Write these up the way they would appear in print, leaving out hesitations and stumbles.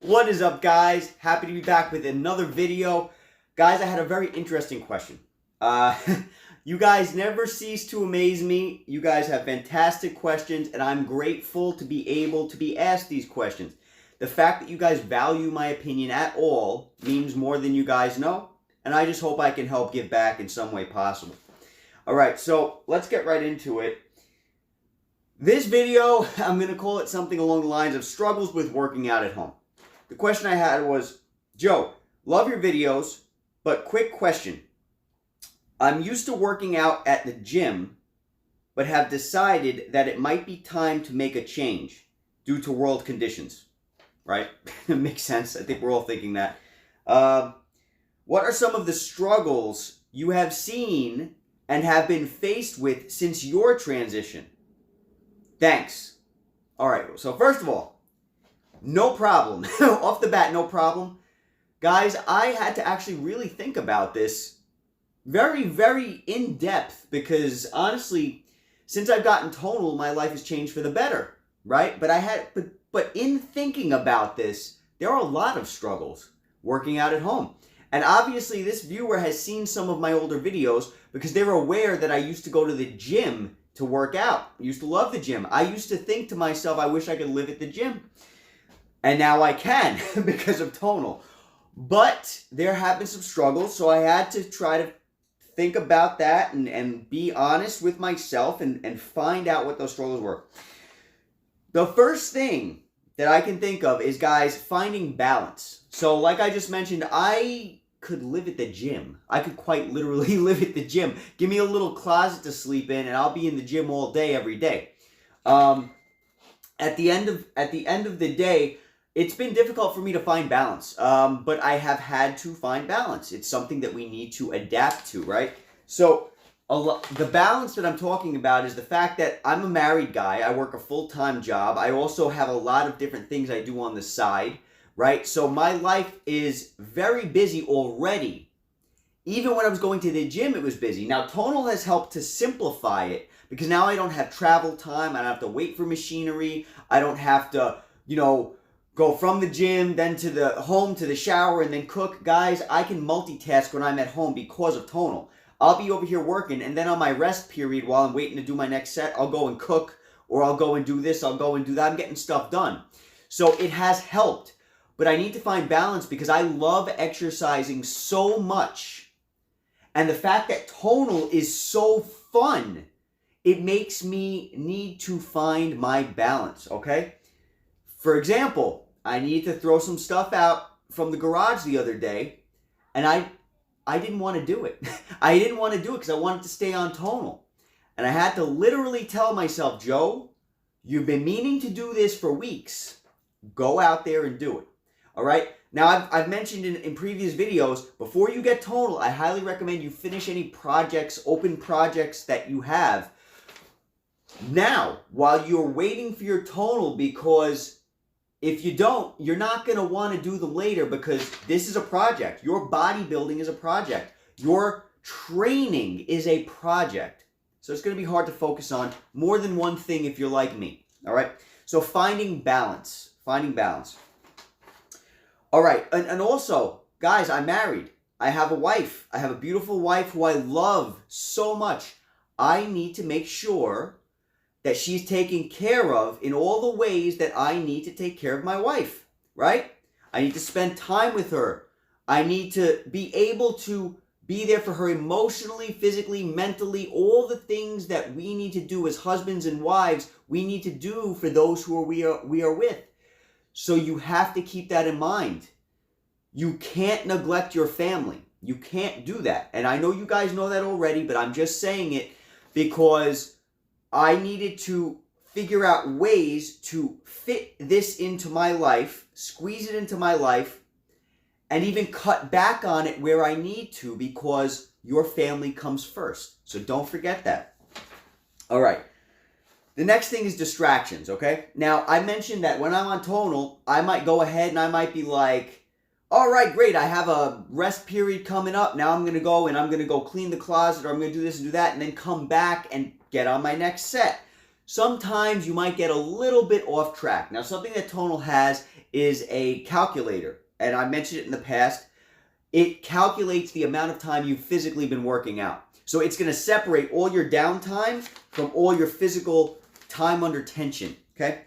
What is up, guys? Happy to be back with another video. Guys, I had a very interesting question. Uh, you guys never cease to amaze me. You guys have fantastic questions, and I'm grateful to be able to be asked these questions. The fact that you guys value my opinion at all means more than you guys know, and I just hope I can help give back in some way possible. All right, so let's get right into it. This video, I'm going to call it something along the lines of struggles with working out at home. The question I had was, Joe, love your videos, but quick question. I'm used to working out at the gym, but have decided that it might be time to make a change due to world conditions. Right? Makes sense. I think we're all thinking that. What are some of the struggles you have seen and have been faced with since your transition? Thanks. All right. So first of all, no problem. Off the bat, no problem. Guys, I had to actually really think about this very, very in depth because honestly, since I've gotten Tonal, my life has changed for the better, right? But in thinking about this, there are a lot of struggles working out at home. And obviously, this viewer has seen some of my older videos because they're aware that I used to go to the gym to work out. I used to love the gym. I used to think to myself, I wish I could live at the gym. And now I can because of Tonal. But there have been some struggles, so I had to try to think about that and be honest with myself and find out what those struggles were. The first thing that I can think of is, guys, finding balance. So like I just mentioned, I could live at the gym. I could quite literally live at the gym. Give me a little closet to sleep in and I'll be in the gym all day, every day. At the end of the day, it's been difficult for me to find balance, but I have had to find balance. It's something that we need to adapt to, right? So the balance that I'm talking about is the fact that I'm a married guy. I work a full-time job. I also have a lot of different things I do on the side, right? So my life is very busy already. Even when I was going to the gym, it was busy. Now, Tonal has helped to simplify it because now I don't have travel time. I don't have to wait for machinery. I don't have to, go from the gym, then to the home, to the shower, and then cook. Guys, I can multitask when I'm at home because of Tonal. I'll be over here working, and then on my rest period while I'm waiting to do my next set, I'll go and cook, or I'll go and do this, I'll go and do that. I'm getting stuff done. So it has helped, but I need to find balance because I love exercising so much. And the fact that Tonal is so fun, it makes me need to find my balance, okay? For example, I needed to throw some stuff out from the garage the other day, and I didn't want to do it. I didn't want to do it because I wanted to stay on Tonal. And I had to literally tell myself, Joe, you've been meaning to do this for weeks. Go out there and do it. All right? Now, I've mentioned in previous videos, before you get Tonal, I highly recommend you finish any projects, open projects that you have now while you're waiting for your Tonal, because if you don't, you're not going to want to do them later because this is a project. Your bodybuilding is a project. Your training is a project. So it's going to be hard to focus on more than one thing if you're like me. All right? So finding balance. Finding balance. All right. And also, guys, I'm married. I have a wife. I have a beautiful wife who I love so much. I need to make sure that she's taken care of in all the ways that I need to take care of my wife, right? I need to spend time with her. I need to be able to be there for her emotionally, physically, mentally, all the things that we need to do as husbands and wives, we need to do for those who we are with. So you have to keep that in mind. You can't neglect your family. You can't do that. And I know you guys know that already, but I'm just saying it because I needed to figure out ways to fit this into my life, squeeze it into my life, and even cut back on it where I need to because your family comes first. So don't forget that. All right. The next thing is distractions, okay? Now, I mentioned that when I'm on Tonal, I might go ahead and I might be like, all right, great, I have a rest period coming up. Now I'm going to go and I'm going to go clean the closet, or I'm going to do this and do that, and then come back and get on my next set. Sometimes you might get a little bit off track. Now, something that Tonal has is a calculator. And I mentioned it in the past. It calculates the amount of time you've physically been working out. So it's going to separate all your downtime from all your physical time under tension, okay?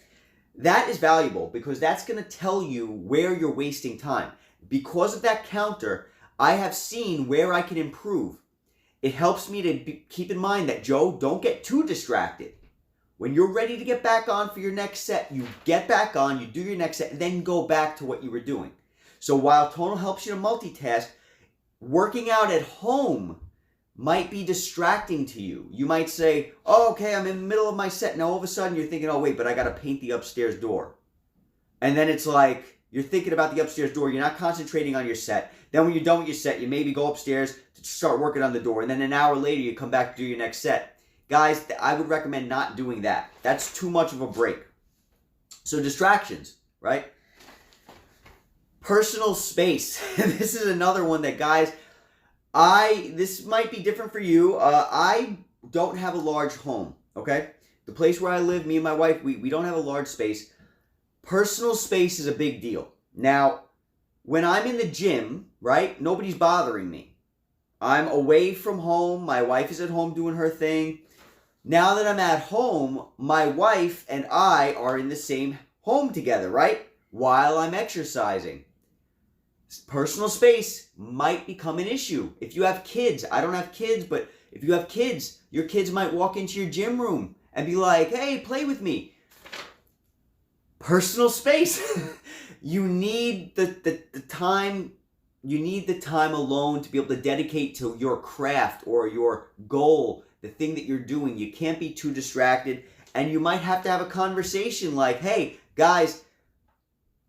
That is valuable because that's going to tell you where you're wasting time. Because of that counter, I have seen where I can improve. It helps me to keep in mind that, Joe, don't get too distracted. When you're ready to get back on for your next set, you get back on, you do your next set, and then go back to what you were doing. So while Tonal helps you to multitask, working out at home might be distracting to you. You might say, oh, okay, I'm in the middle of my set. Now all of a sudden you're thinking, oh, wait, but I got to paint the upstairs door. And then it's like, you're thinking about the upstairs door. You're not concentrating on your set. Then when you're done with your set, you maybe go upstairs to start working on the door. And then an hour later, you come back to do your next set. Guys, I would recommend not doing that. That's too much of a break. So distractions, right? Personal space. This is another one that, guys, this might be different for you. I don't have a large home, okay? The place where I live, me and my wife, we don't have a large space. Personal space is a big deal. Now, when I'm in the gym, right, nobody's bothering me. I'm away from home. My wife is at home doing her thing. Now that I'm at home, my wife and I are in the same home together, right? While I'm exercising. Personal space might become an issue. If you have kids, I don't have kids, but if you have kids, your kids might walk into your gym room and be like, hey, play with me. Personal space. You need the time, you need the time alone to be able to dedicate to your craft or your goal, the thing that you're doing. You can't be too distracted, and you might have to have a conversation like, hey, guys,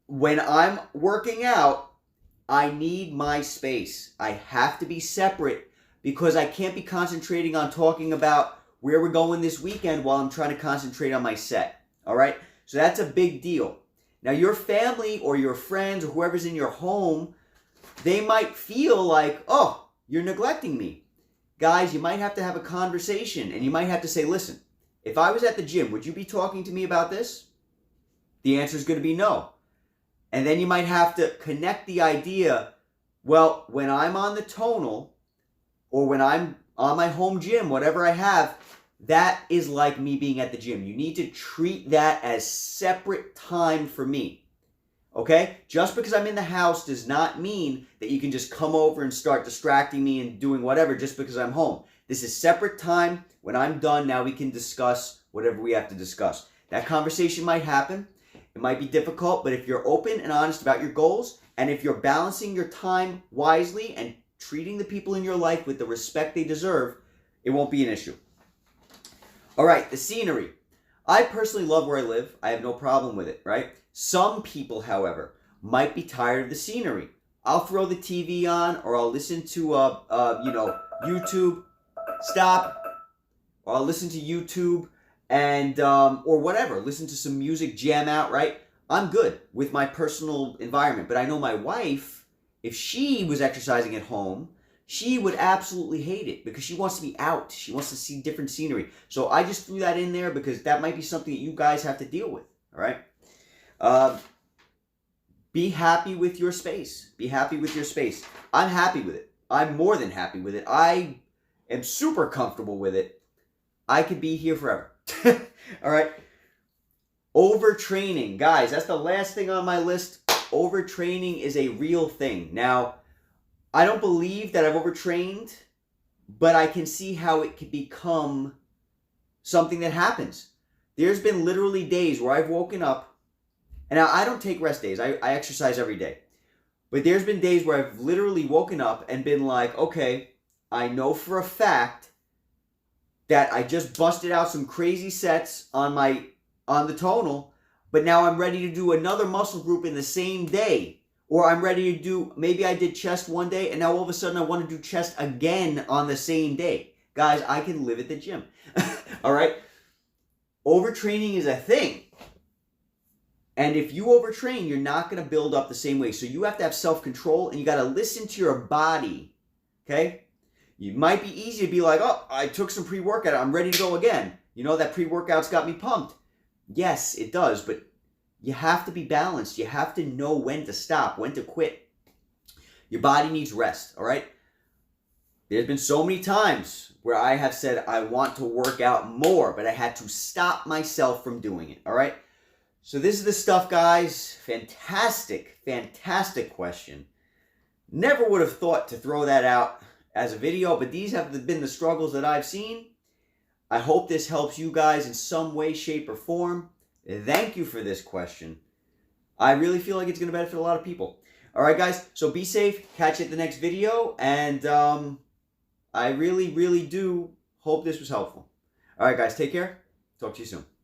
when I'm working out, I need my space. I have to be separate because I can't be concentrating on talking about where we're going this weekend while I'm trying to concentrate on my set. All right? So that's a big deal. Now, your family or your friends or whoever's in your home, they might feel like, oh, you're neglecting me. Guys, you might have to have a conversation, and you might have to say, listen, if I was at the gym, would you be talking to me about this? The answer is going to be no. And then you might have to connect the idea, well, when I'm on the Tonal or when I'm on my home gym, whatever I have, that is like me being at the gym. You need to treat that as separate time for me. Okay? Just because I'm in the house does not mean that you can just come over and start distracting me and doing whatever just because I'm home. This is separate time. When I'm done, now we can discuss whatever we have to discuss. That conversation might happen. It might be difficult, but if you're open and honest about your goals, and if you're balancing your time wisely and treating the people in your life with the respect they deserve, it won't be an issue. All right, the scenery. I personally love where I live. I have no problem with it, right? Some people, however, might be tired of the scenery. I'll throw the TV on, or I'll listen to, YouTube. Stop. Or I'll listen to YouTube. And or whatever, listen to some music, jam out, right? I'm good with my personal environment. But I know my wife, if she was exercising at home, she would absolutely hate it because she wants to be out. She wants to see different scenery. So I just threw that in there because that might be something that you guys have to deal with, all right? Be happy with your space. Be happy with your space. I'm happy with it. I'm more than happy with it. I am super comfortable with it. I could be here forever. All right. Overtraining. Guys, that's the last thing on my list. Overtraining is a real thing. Now, I don't believe that I've overtrained, but I can see how it could become something that happens. There's been literally days where I've woken up, and now I don't take rest days. I exercise every day. But there's been days where I've literally woken up and been like, okay, I know for a fact that I just busted out some crazy sets on the Tonal, but now I'm ready to do another muscle group in the same day. Or I'm ready to do, maybe I did chest one day, and now all of a sudden I want to do chest again on the same day. Guys, I can live at the gym. All right? Overtraining is a thing. And if you overtrain, you're not going to build up the same way. So you have to have self-control, and you got to listen to your body. Okay? You might be easy to be like, oh, I took some pre-workout. I'm ready to go again. You know, that pre-workout's got me pumped. Yes, it does. But You have to be balanced. You have to know when to stop, when to quit. Your body needs rest, all right? There's been so many times where I have said I want to work out more, but I had to stop myself from doing it, all right? So this is the stuff, guys. Fantastic, fantastic question. Never would have thought to throw that out as a video, but these have been the struggles that I've seen. I hope this helps you guys in some way, shape, or form. Thank you for this question. I really feel like it's going to benefit a lot of people. All right, guys, so be safe. Catch you at the next video, and I really, really do hope this was helpful. All right, guys, take care. Talk to you soon.